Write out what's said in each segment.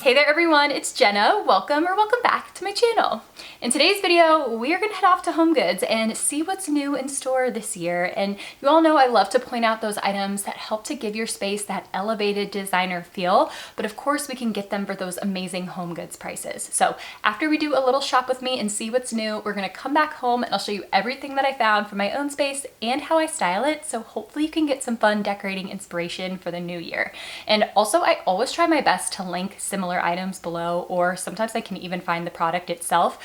Hey there everyone, it's Jenna. Welcome back to my channel. In today's video, we are gonna head off to HomeGoods and see what's new in store this year. And you all know I love to point out those items that help to give your space that elevated designer feel, but of course we can get them for those amazing HomeGoods prices. So after we do a little shop with me and see what's new, we're gonna come back home and I'll show you everything that I found for my own space and how I style it. So hopefully you can get some fun decorating inspiration for the new year. And also I always try my best to link similar items below, or sometimes I can even find the product itself.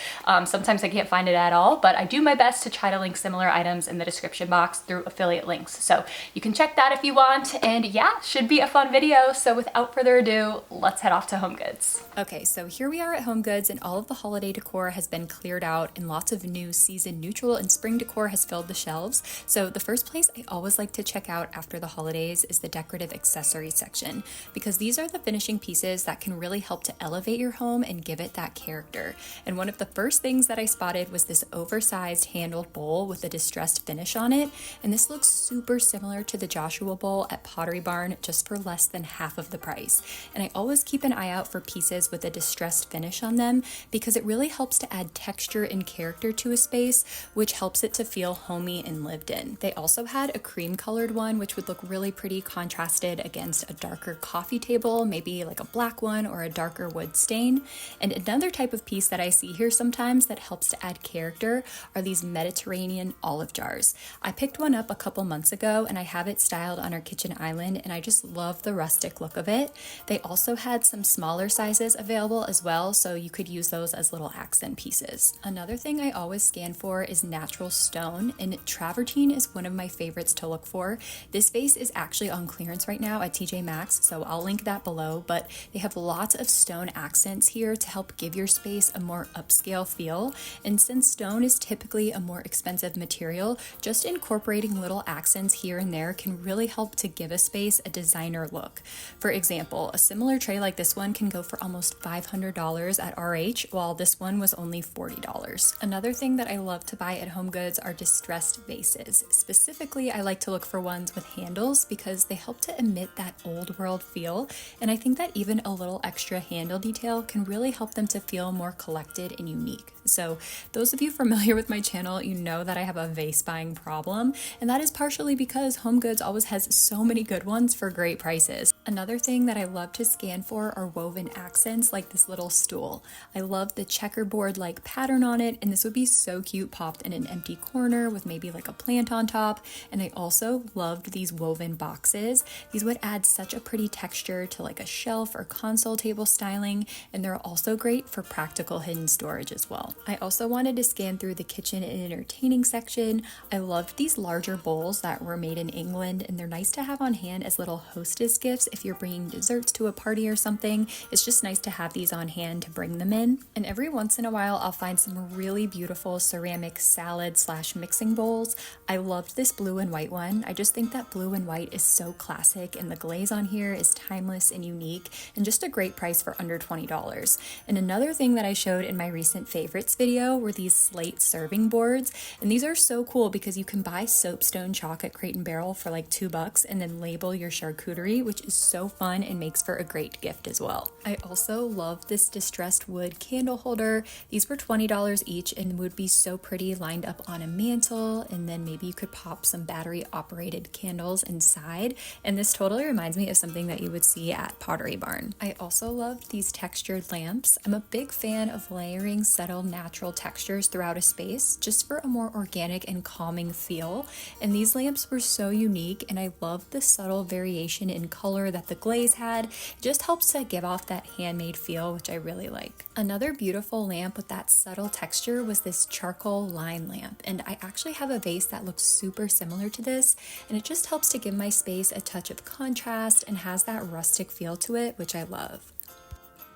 Sometimes I can't find it at all, but I do my best to try to link similar items in the description box through affiliate links. So you can check that if you want, and yeah, should be a fun video. So without further ado, let's head off to HomeGoods. Okay, so here we are at HomeGoods and all of the holiday decor has been cleared out and lots of new season neutral and spring decor has filled the shelves. So the first place I always like to check out after the holidays is the decorative accessories section, because these are the finishing pieces that can really help to elevate your home and give it that character. And one of the first things that I spotted was this oversized handled bowl with a distressed finish on it. And this looks super similar to the Joshua bowl at Pottery Barn, just for less than half of the price. And I always keep an eye out for pieces with a distressed finish on them because it really helps to add texture and character to a space, which helps it to feel homey and lived in. They also had a cream colored one, which would look really pretty contrasted against a darker coffee table, maybe like a black one or a darker wood stain. And another type of piece that I see here sometimes that helps to add character are these Mediterranean olive jars. I picked one up a couple months ago and I have it styled on our kitchen island and I just love the rustic look of it. They also had some smaller sizes available as well, so you could use those as little accent pieces. Another thing I always scan for is natural stone, and travertine is one of my favorites to look for. This vase is actually on clearance right now at TJ Maxx, so I'll link that below, but they have lots of stone accents here to help give your space a more upscale feel. And since stone is typically a more expensive material, just incorporating little accents here and there can really help to give a space a designer look. For example, a similar tray like this one can go for almost $500 at RH, while this one was only $40. Another thing that I love to buy at HomeGoods are distressed vases. Specifically, I like to look for ones with handles because they help to emit that old world feel, and I think that even a little extra handle detail can really help them to feel more collected and unique. So those of you familiar with my channel, you know that I have a vase buying problem, and that is partially because HomeGoods always has so many good ones for great prices. Another thing that I love to scan for are woven accents like this little stool. I love the checkerboard like pattern on it, and this would be so cute popped in an empty corner with maybe like a plant on top. And I also loved these woven boxes. These would add such a pretty texture to like a shelf or console table styling, and they're also great for practical hidden storage as well. I also wanted to scan through the kitchen and entertaining section. I loved these larger bowls that were made in England, and they're nice to have on hand as little hostess gifts if you're bringing desserts to a party or something. It's just nice to have these on hand to bring them in. And every once in a while I'll find some really beautiful ceramic salad / mixing bowls. I loved this blue and white one. I just think that blue and white is so classic, and the glaze on here is timeless and unique and just a great price for under $20. And another thing that I showed in my recent favorites video were these slate serving boards, and these are so cool because you can buy soapstone chalk at Crate & Barrel for like $2 and then label your charcuterie, which is so fun and makes for a great gift as well. I also love this distressed wood candle holder. These were $20 each and would be so pretty lined up on a mantle, and then maybe you could pop some battery operated candles inside, and this totally reminds me of something that you would see at Pottery Barn. I also loved these textured lamps. I'm a big fan of layering subtle natural textures throughout a space just for a more organic and calming feel, and these lamps were so unique, and I loved the subtle variation in color that the glaze had. It just helps to give off that handmade feel, which I really like. Another beautiful lamp with that subtle texture was this charcoal line lamp, and I actually have a vase that looks super similar to this, and it just helps to give my space a touch of contrast and has that rustic feel to it, which I love.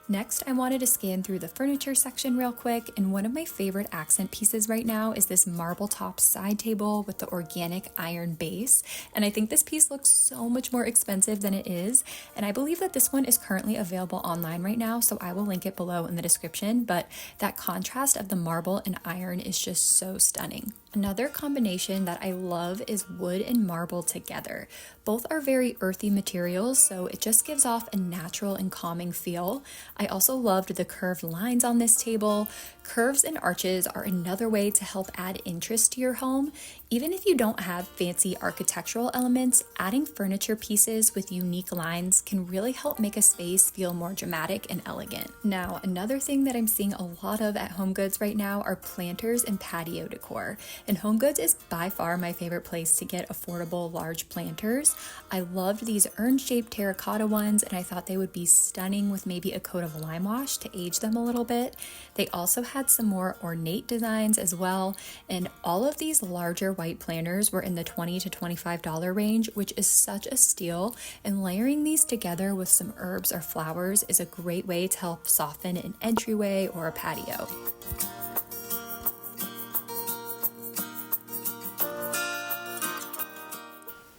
Next, I wanted to scan through the furniture section real quick, and one of my favorite accent pieces right now is this marble top side table with the organic iron base, and I think this piece looks so much more expensive than it is, and I believe that this one is currently available online right now, so I will link it below in the description, but that contrast of the marble and iron is just so stunning. Another combination that I love is wood and marble together. Both are very earthy materials, so it just gives off a natural and calming feel. I also loved the curved lines on this table. Curves and arches are another way to help add interest to your home. Even if you don't have fancy architectural elements, adding furniture pieces with unique lines can really help make a space feel more dramatic and elegant. Now, another thing that I'm seeing a lot of at HomeGoods right now are planters and patio decor. And HomeGoods is by far my favorite place to get affordable large planters. I loved these urn-shaped terracotta ones, and I thought they would be stunning with maybe a coat of lime wash to age them a little bit. They also had some more ornate designs as well, and all of these larger white planters were in the $20 to $25 range, which is such a steal, and layering these together with some herbs or flowers is a great way to help soften an entryway or a patio.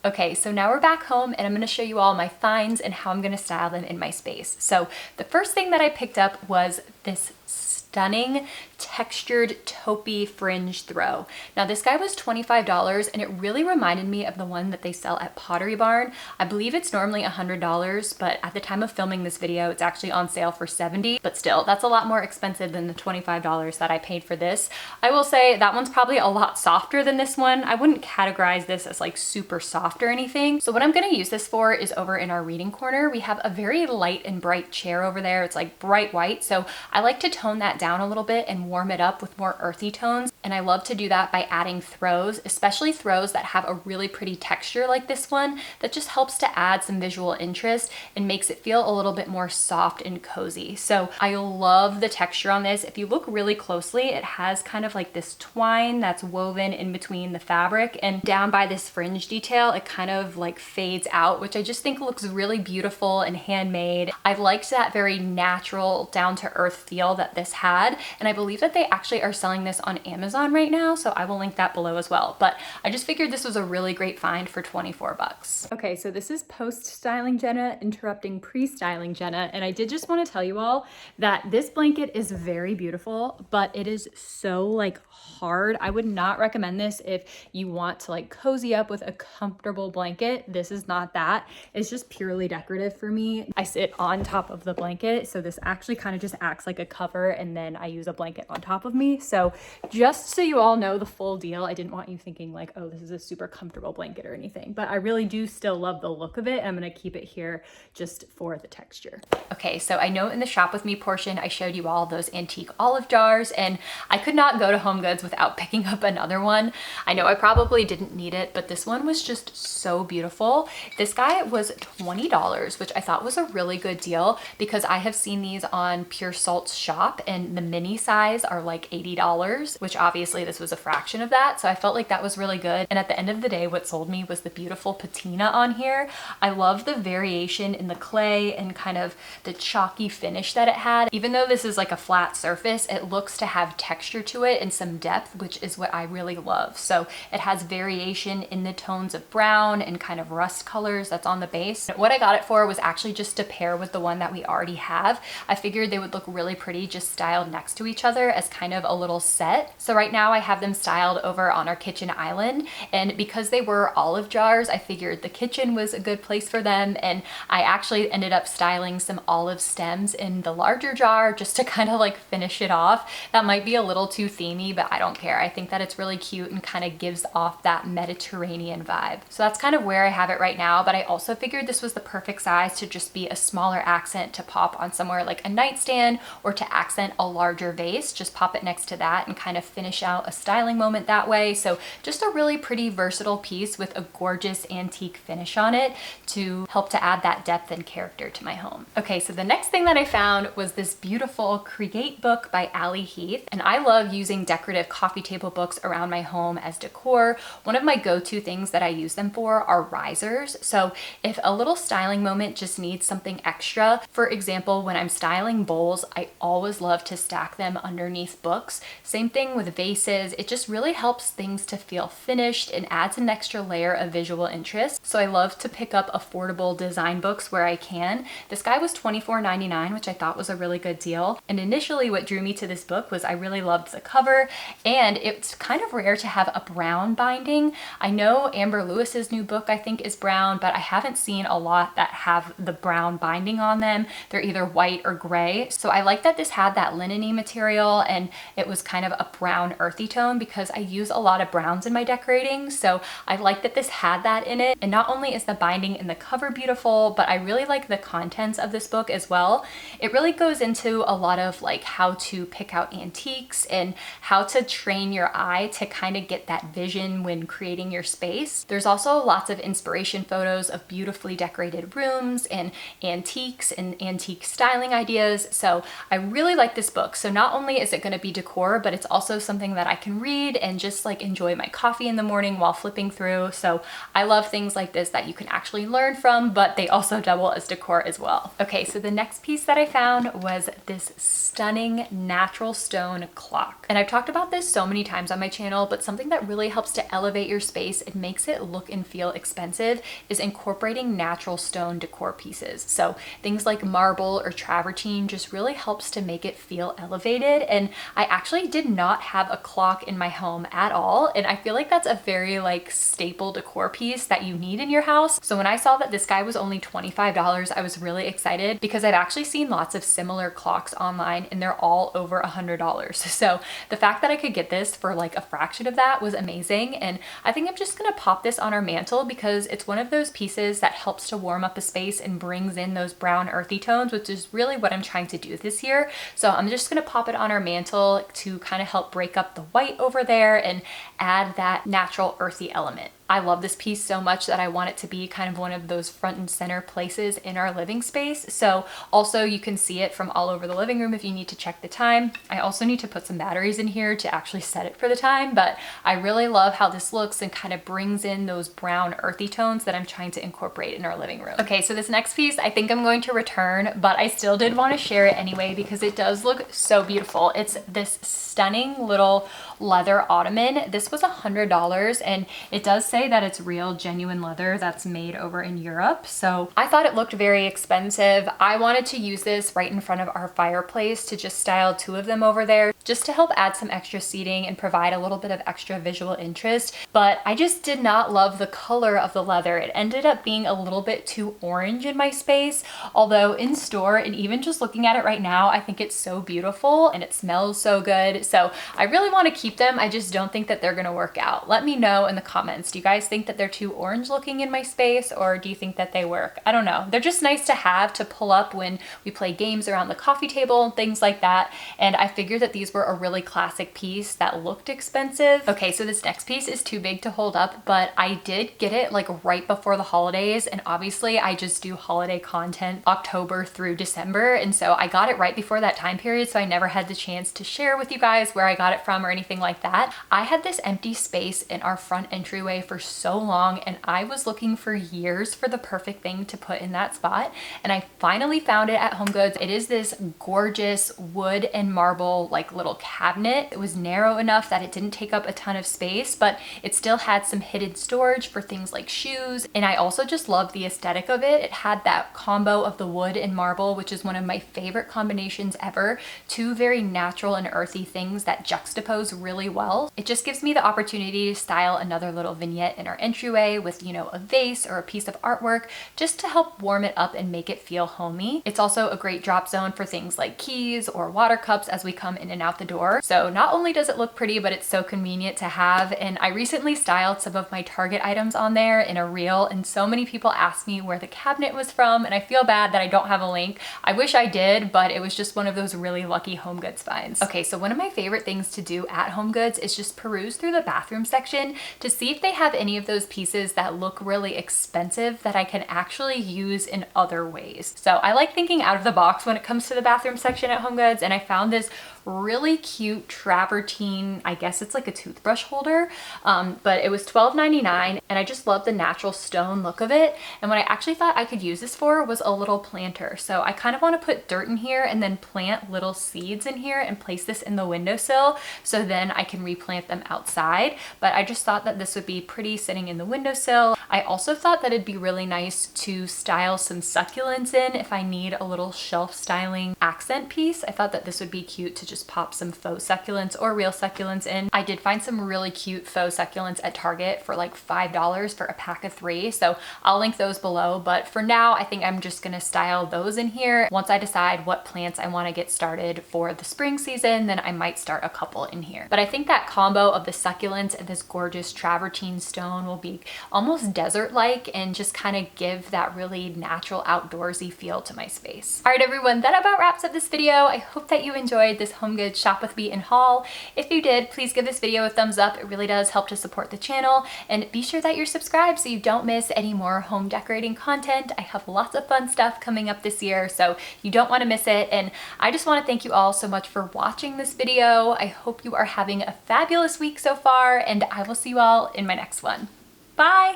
Okay, so now we're back home and I'm gonna show you all my finds and how I'm gonna style them in my space. So the first thing that I picked up was this stunning textured taupey fringe throw. Now this guy was $25 and it really reminded me of the one that they sell at Pottery Barn. I believe it's normally $100, but at the time of filming this video, it's actually on sale for $70, but still, that's a lot more expensive than the $25 that I paid for this. I will say that one's probably a lot softer than this one. I wouldn't categorize this as like super soft or anything. So what I'm gonna use this for is over in our reading corner. We have a very light and bright chair over there. It's like bright white. So I like to tone that down a little bit and warm it up with more earthy tones. And I love to do that by adding throws, especially throws that have a really pretty texture like this one that just helps to add some visual interest and makes it feel a little bit more soft and cozy. So I love the texture on this. If you look really closely, it has kind of like this twine that's woven in between the fabric, and down by this fringe detail, it kind of like fades out, which I just think looks really beautiful and handmade. I liked that very natural, down to earth feel that this had, and I believe that they actually are selling this on Amazon right now, so I will link that below as well. But I just figured this was a really great find for 24 bucks. Okay, so this is post-styling Jenna interrupting pre-styling Jenna, and I did just want to tell you all that this blanket is very beautiful, but it is so like hard. I would not recommend this if you want to like cozy up with a comfortable blanket. This is not that. It's just purely decorative for me. I sit on top of the blanket, so this actually kind of just acts like a cover, and then I use a blanket on top of me. So just so you all know the full deal, I didn't want you thinking like, oh, this is a super comfortable blanket or anything, but I really do still love the look of it. I'm gonna keep it here just for the texture. Okay, so I know in the shop with me portion, I showed you all those antique olive jars, and I could not go to HomeGoods without picking up another one. I know I probably didn't need it, but this one was just so beautiful. This guy was $20, which I thought was a really good deal because I have seen these on Pure Salt's shop, and the mini size are like $80, which obviously this was a fraction of that. So I felt like that was really good. And at the end of the day, what sold me was the beautiful patina on here. I love the variation in the clay and kind of the chalky finish that it had. Even though this is like a flat surface, it looks to have texture to it and some depth, which is what I really love. So it has variation in the tones of brown and kind of rust colors that's on the base. What I got it for was actually just to pair with the one that we already have. I figured they would look really pretty just styled next to each other as kind of a little set. So right now I have them styled over on our kitchen island, and because they were olive jars, I figured the kitchen was a good place for them, and I actually ended up styling some olive stems in the larger jar just to kind of like finish it off. That might be a little too themey, but I don't care. I think that it's really cute and kind of gives off that Mediterranean vibe. So that's kind of where I have it right now, but I also figured this was the perfect size to just be a smaller accent to pop on somewhere like a nightstand, or to accent a larger vase. Just pop it next to that and kind of finish out a styling moment that way. So just a really pretty versatile piece with a gorgeous antique finish on it to help to add that depth and character to my home. Okay, so the next thing that I found was this beautiful Create book by Allie Heath, and I love using decorative coffee table books around my home as decor. One of my go-to things that I use them for are risers. So if a little styling moment just needs something extra, for example, when I'm styling bowls, I always love to stack them under underneath books. Same thing with vases. It just really helps things to feel finished and adds an extra layer of visual interest. So I love to pick up affordable design books where I can. This guy was $24.99, which I thought was a really good deal. And initially what drew me to this book was I really loved the cover, and it's kind of rare to have a brown binding. I know Amber Lewis's new book I think is brown, but I haven't seen a lot that have the brown binding on them. They're either white or gray. So I like that this had that linen-y material and it was kind of a brown earthy tone because I use a lot of browns in my decorating. So I like that this had that in it. And not only is the binding and the cover beautiful, but I really like the contents of this book as well. It really goes into a lot of like how to pick out antiques and how to train your eye to kind of get that vision when creating your space. There's also lots of inspiration photos of beautifully decorated rooms and antiques and antique styling ideas. So I really like this book. So not only is it going to be decor, but it's also something that I can read and just like enjoy my coffee in the morning while flipping through. So I love things like this that you can actually learn from, but they also double as decor as well. Okay, so the next piece that I found was this stunning natural stone clock. And I've talked about this so many times on my channel, but something that really helps to elevate your space and makes it look and feel expensive is incorporating natural stone decor pieces. So things like marble or travertine just really helps to make it feel elevated. And I actually did not have a clock in my home at all. And I feel like that's a very like staple decor piece that you need in your house. So when I saw that this guy was only $25, I was really excited because I've actually seen lots of similar clocks online and they're all over $100. So the fact that I could get this for like a fraction of that was amazing. And I think I'm just gonna pop this on our mantle because it's one of those pieces that helps to warm up a space and brings in those brown earthy tones, which is really what I'm trying to do this year. So I'm just gonna pop it on our mantle to kind of help break up the white over there and add that natural earthy element. I love this piece so much that I want it to be kind of one of those front and center places in our living space. So also you can see it from all over the living room if you need to check the time. I also need to put some batteries in here to actually set it for the time, but I really love how this looks and kind of brings in those brown earthy tones that I'm trying to incorporate in our living room. Okay, so this next piece I think I'm going to return, but I still did want to share it anyway because it does look so beautiful. It's this stunning little leather ottoman. This was $100 and it does say that it's real genuine leather that's made over in Europe. So I thought it looked very expensive. I wanted to use this right in front of our fireplace to just style two of them over there just to help add some extra seating and provide a little bit of extra visual interest. But I just did not love the color of the leather. It ended up being a little bit too orange in my space. Although in store and even just looking at it right now, I think it's so beautiful and it smells so good. So I really want to keep them. I just don't think that they're going to work out. Let me know in the comments. Do you guys think that they're too orange looking in my space, or do you think that they work? I don't know. They're just nice to have to pull up when we play games around the coffee table and things like that. And I figured that these were a really classic piece that looked expensive. Okay, so this next piece is too big to hold up, but I did get it like right before the holidays. And obviously I just do holiday content October through December. And so I got it right before that time period. So I never had the chance to share with you guys where I got it from or anything like that. I had this empty space in our front entryway for so long and I was looking for years for the perfect thing to put in that spot, and I finally found it at HomeGoods. It is this gorgeous wood and marble like little cabinet. It was narrow enough that it didn't take up a ton of space, but it still had some hidden storage for things like shoes, and I also just loved the aesthetic of it. It had that combo of the wood and marble, which is one of my favorite combinations ever. Two very natural and earthy things that juxtapose really well. It just gives me the opportunity to style another little vignette in our entryway with, you know, a vase or a piece of artwork just to help warm it up and make it feel homey. It's also a great drop zone for things like keys or water cups as we come in and out the door. So not only does it look pretty, but it's so convenient to have. And I recently styled some of my Target items on there in a reel, and so many people asked me where the cabinet was from, and I feel bad that I don't have a link. I wish I did, but it was just one of those really lucky HomeGoods finds. Okay, so one of my favorite things to do at HomeGoods is just peruse through the bathroom section to see if they have any of those pieces that look really expensive that I can actually use in other ways. So I like thinking out of the box when it comes to the bathroom section at HomeGoods, and I found this really cute travertine, I guess it's like a toothbrush holder, but it was $12.99, and I just love the natural stone look of it. And what I actually thought I could use this for was a little planter. So I kind of want to put dirt in here and then plant little seeds in here and place this in the windowsill, so then I can replant them outside. But I just thought that this would be pretty sitting in the windowsill. I also thought that it'd be really nice to style some succulents in if I need a little shelf styling accent piece. I thought that this would be cute to just pop some faux succulents or real succulents in. I did find some really cute faux succulents at Target for like $5 for a pack of 3, so I'll link those below. But for now, I think I'm just gonna style those in here. Once I decide what plants I want to get started for the spring season, then I might start a couple in here. But I think that combo of the succulents and this gorgeous travertine stone will be almost desert-like and just kind of give that really natural outdoorsy feel to my space. All right, everyone, that about wraps up this video. I hope that you enjoyed this HomeGoods Shop With Me and haul. If you did, please give this video a thumbs up. It really does help to support the channel, and be sure that you're subscribed so you don't miss any more home decorating content. I have lots of fun stuff coming up this year, so you don't want to miss it. And I just want to thank you all so much for watching this video. I hope you are having a fabulous week so far, and I will see you all in my next one. Bye!